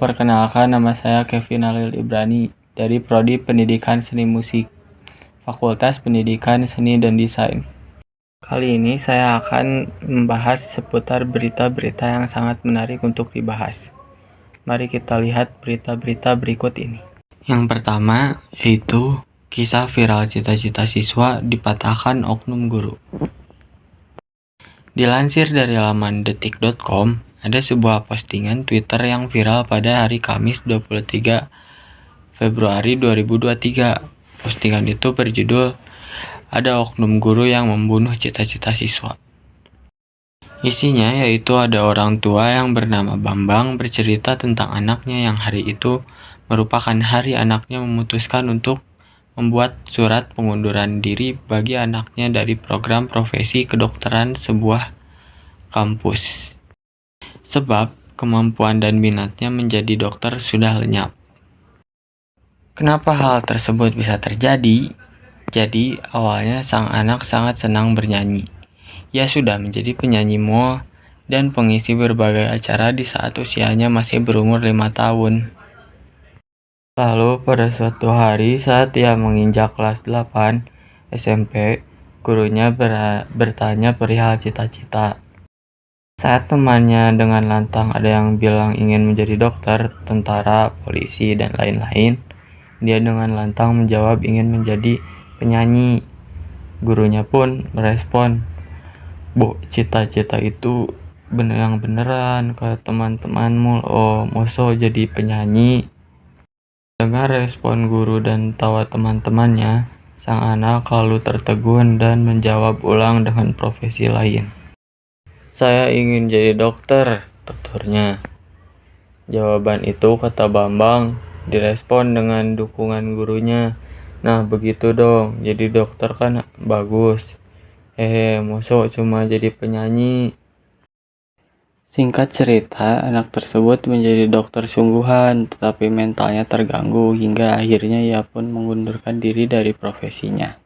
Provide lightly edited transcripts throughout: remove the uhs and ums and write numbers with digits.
perkenalkan, nama saya Kevin Halil Ibrani dari Prodi Pendidikan Seni Musik, Fakultas Pendidikan Seni dan Desain. Kali ini saya akan membahas seputar berita-berita yang sangat menarik untuk dibahas. Mari kita lihat berita-berita berikut ini. Yang pertama yaitu kisah viral cita-cita siswa dipatahkan oknum guru. Dilansir dari laman detik.com, ada sebuah postingan Twitter yang viral pada hari Kamis 23 Februari 2023. Postingan itu berjudul "Ada oknum guru yang membunuh cita-cita siswa". Isinya yaitu ada orang tua yang bernama Bambang bercerita tentang anaknya yang hari itu merupakan hari anaknya memutuskan untuk membuat surat pengunduran diri bagi anaknya dari program profesi kedokteran sebuah kampus. Sebab kemampuan dan minatnya menjadi dokter sudah lenyap. Kenapa hal tersebut bisa terjadi? Jadi, awalnya sang anak sangat senang bernyanyi. Ia sudah menjadi penyanyi mall dan pengisi berbagai acara di saat usianya masih berumur 5 tahun. Lalu pada suatu hari saat ia menginjak kelas 8 SMP, gurunya bertanya perihal cita-cita. Saat temannya dengan lantang ada yang bilang ingin menjadi dokter, tentara, polisi, dan lain-lain, dia dengan lantang menjawab ingin menjadi penyanyi. Gurunya pun merespon, "Bu, cita-cita itu beneran ke teman-temanmu, moso jadi penyanyi." Dengar respon guru dan tawa teman-temannya, sang anak lalu tertegun dan menjawab ulang dengan profesi lain. "Saya ingin jadi dokter," tuturnya. Jawaban itu, kata Bambang, direspon dengan dukungan gurunya. "Nah begitu dong, jadi dokter kan bagus. Moso cuma jadi penyanyi." Singkat cerita, anak tersebut menjadi dokter sungguhan, tetapi mentalnya terganggu hingga akhirnya ia pun mengundurkan diri dari profesinya.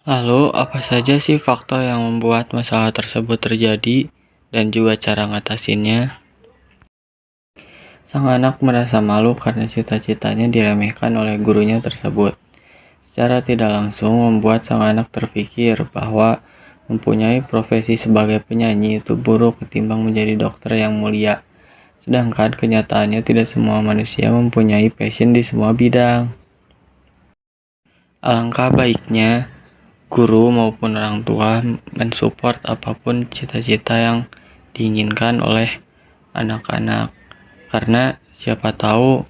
Lalu, apa saja sih faktor yang membuat masalah tersebut terjadi dan juga cara ngatasinnya? Sang anak merasa malu karena cita-citanya diremehkan oleh gurunya tersebut. Secara tidak langsung membuat sang anak terpikir bahwa mempunyai profesi sebagai penyanyi itu buruk ketimbang menjadi dokter yang mulia. Sedangkan kenyataannya tidak semua manusia mempunyai passion di semua bidang. Alangkah baiknya guru maupun orang tua mensupport apapun cita-cita yang diinginkan oleh anak-anak. Karena siapa tahu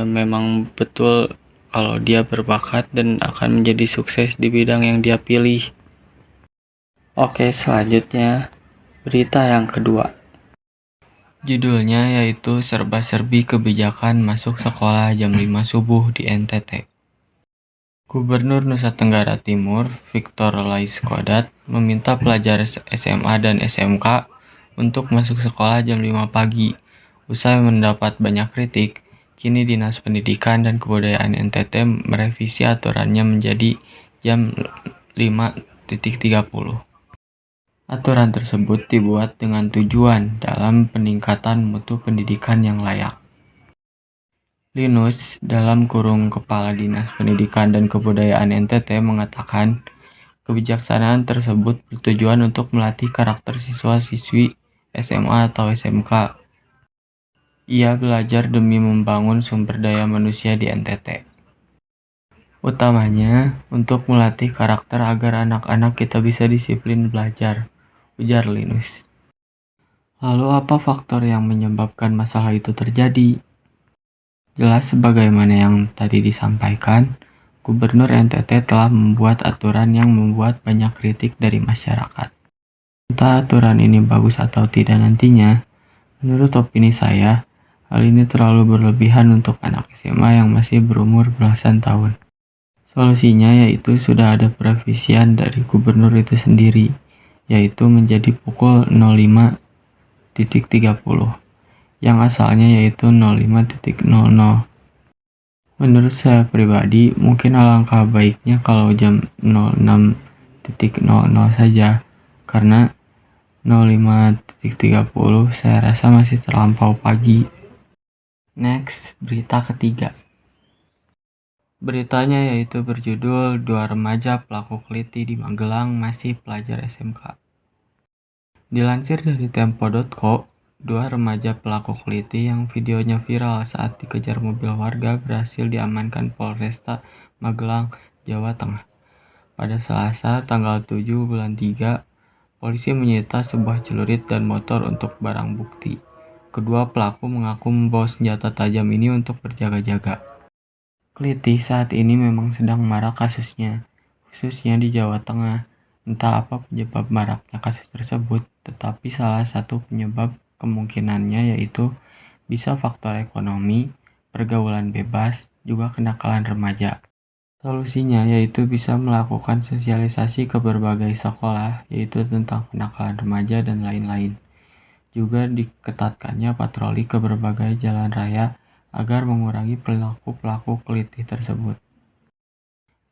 memang betul kalau dia berbakat dan akan menjadi sukses di bidang yang dia pilih. Oke, selanjutnya berita yang kedua. Judulnya yaitu serba-serbi kebijakan masuk sekolah jam 5 subuh di NTT. Gubernur Nusa Tenggara Timur, Victor Laiskodat, meminta pelajar SMA dan SMK untuk masuk sekolah jam 5 pagi. Usai mendapat banyak kritik, kini Dinas Pendidikan dan Kebudayaan NTT merevisi aturannya menjadi jam 5.30. Aturan tersebut dibuat dengan tujuan dalam peningkatan mutu pendidikan yang layak. Linus, dalam kurung Kepala Dinas Pendidikan dan Kebudayaan NTT, mengatakan kebijaksanaan tersebut bertujuan untuk melatih karakter siswa-siswi SMA atau SMK. Ia belajar demi membangun sumber daya manusia di NTT. Utamanya untuk melatih karakter agar anak-anak kita bisa disiplin belajar, ujar Linus. Lalu apa faktor yang menyebabkan masalah itu terjadi? Jelas sebagaimana yang tadi disampaikan, Gubernur NTT telah membuat aturan yang membuat banyak kritik dari masyarakat. Entah aturan ini bagus atau tidak nantinya, menurut opini saya, hal ini terlalu berlebihan untuk anak SMA yang masih berumur belasan tahun. Solusinya yaitu sudah ada perevisian dari gubernur itu sendiri, yaitu menjadi pukul 05.30, yang asalnya yaitu 05.00. Menurut saya pribadi, mungkin alangkah baiknya kalau jam 06.00 saja, karena 05.30, saya rasa masih terlampau pagi. Next, berita ketiga. Beritanya yaitu berjudul 2 remaja pelaku keliti di Magelang masih pelajar SMK. Dilansir dari tempo.co, 2 remaja pelaku keliti yang videonya viral saat dikejar mobil warga berhasil diamankan Polresta Magelang, Jawa Tengah. Pada Selasa, tanggal 7 bulan 3, polisi menyita sebuah celurit dan motor untuk barang bukti. Kedua pelaku mengaku membawa senjata tajam ini untuk berjaga-jaga. Keliti saat ini memang sedang marak kasusnya, khususnya di Jawa Tengah. Entah apa penyebab maraknya kasus tersebut, tetapi salah satu penyebab kemungkinannya yaitu bisa faktor ekonomi, pergaulan bebas, juga kenakalan remaja. Solusinya yaitu bisa melakukan sosialisasi ke berbagai sekolah, yaitu tentang kenakalan remaja dan lain-lain. Juga diketatkannya patroli ke berbagai jalan raya agar mengurangi perilaku pelaku kelitih tersebut.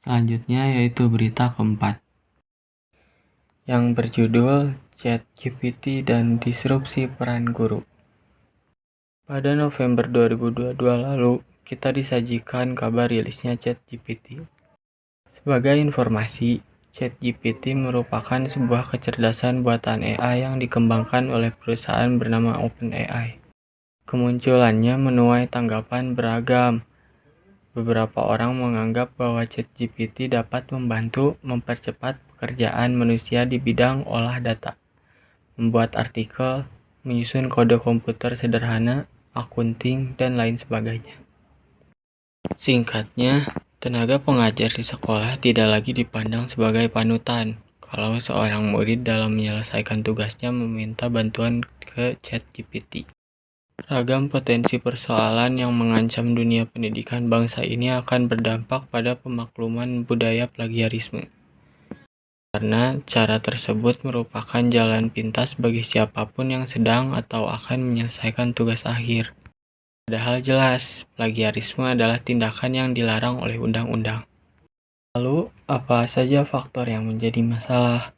Selanjutnya yaitu berita keempat, yang berjudul ChatGPT dan disrupsi peran guru. Pada November 2022 lalu, kita disajikan kabar rilisnya ChatGPT. Sebagai informasi, ChatGPT merupakan sebuah kecerdasan buatan AI yang dikembangkan oleh perusahaan bernama OpenAI. Kemunculannya menuai tanggapan beragam. Beberapa orang menganggap bahwa ChatGPT dapat membantu mempercepat pekerjaan manusia di bidang olah data, membuat artikel, menyusun kode komputer sederhana, akunting, dan lain sebagainya. Singkatnya, tenaga pengajar di sekolah tidak lagi dipandang sebagai panutan kalau seorang murid dalam menyelesaikan tugasnya meminta bantuan ke ChatGPT. Ragam potensi persoalan yang mengancam dunia pendidikan bangsa ini akan berdampak pada pemakluman budaya plagiarisme. Karena cara tersebut merupakan jalan pintas bagi siapapun yang sedang atau akan menyelesaikan tugas akhir. Padahal jelas, plagiarisme adalah tindakan yang dilarang oleh undang-undang. Lalu, apa saja faktor yang menjadi masalah?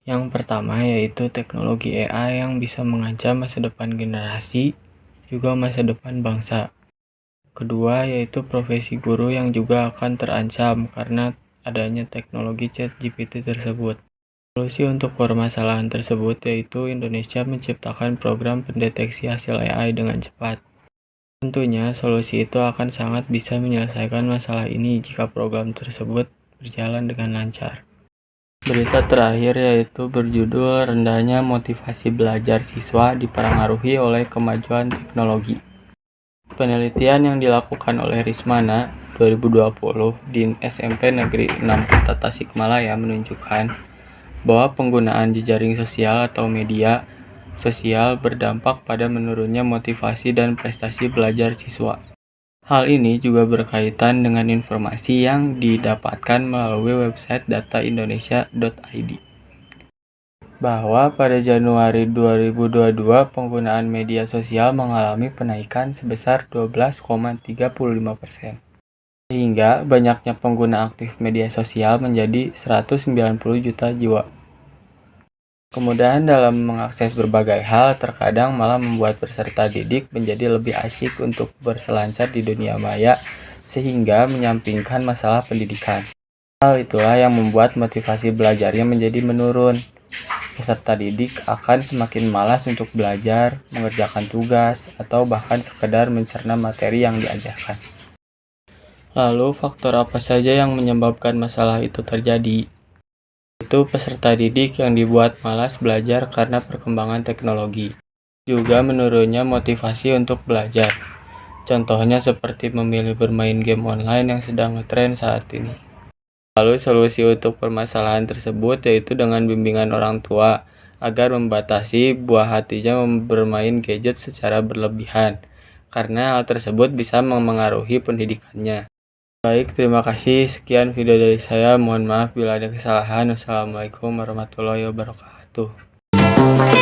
Yang pertama yaitu teknologi AI yang bisa mengancam masa depan generasi, juga masa depan bangsa. Kedua yaitu profesi guru yang juga akan terancam karena adanya teknologi ChatGPT tersebut. Solusi untuk permasalahan tersebut yaitu Indonesia menciptakan program pendeteksi hasil AI dengan cepat. Tentunya solusi itu akan sangat bisa menyelesaikan masalah ini jika program tersebut berjalan dengan lancar. Berita terakhir yaitu berjudul rendahnya motivasi belajar siswa dipengaruhi oleh kemajuan teknologi. Penelitian yang dilakukan oleh Rismana 2020 di SMP Negeri 6 Kota Tasikmalaya menunjukkan bahwa penggunaan jejaring sosial atau media sosial berdampak pada menurunnya motivasi dan prestasi belajar siswa. Hal ini juga berkaitan dengan informasi yang didapatkan melalui website dataindonesia.id. Bahwa pada Januari 2022 penggunaan media sosial mengalami penaikan sebesar 12,35%. Sehingga banyaknya pengguna aktif media sosial menjadi 190 juta jiwa. Kemudahan dalam mengakses berbagai hal terkadang malah membuat peserta didik menjadi lebih asyik untuk berselancar di dunia maya sehingga menyampingkan masalah pendidikan. Hal itulah yang membuat motivasi belajarnya menjadi menurun. Peserta didik akan semakin malas untuk belajar, mengerjakan tugas, atau bahkan sekedar mencerna materi yang diajarkan. Lalu faktor apa saja yang menyebabkan masalah itu terjadi? Itu peserta didik yang dibuat malas belajar karena perkembangan teknologi. Juga menurunnya motivasi untuk belajar. Contohnya seperti memilih bermain game online yang sedang ngetren saat ini. Lalu solusi untuk permasalahan tersebut yaitu dengan bimbingan orang tua agar membatasi buah hatinya bermain gadget secara berlebihan. Karena hal tersebut bisa memengaruhi pendidikannya. Baik, terima kasih. Sekian video dari saya. Mohon maaf bila ada kesalahan. Wassalamualaikum warahmatullahi wabarakatuh.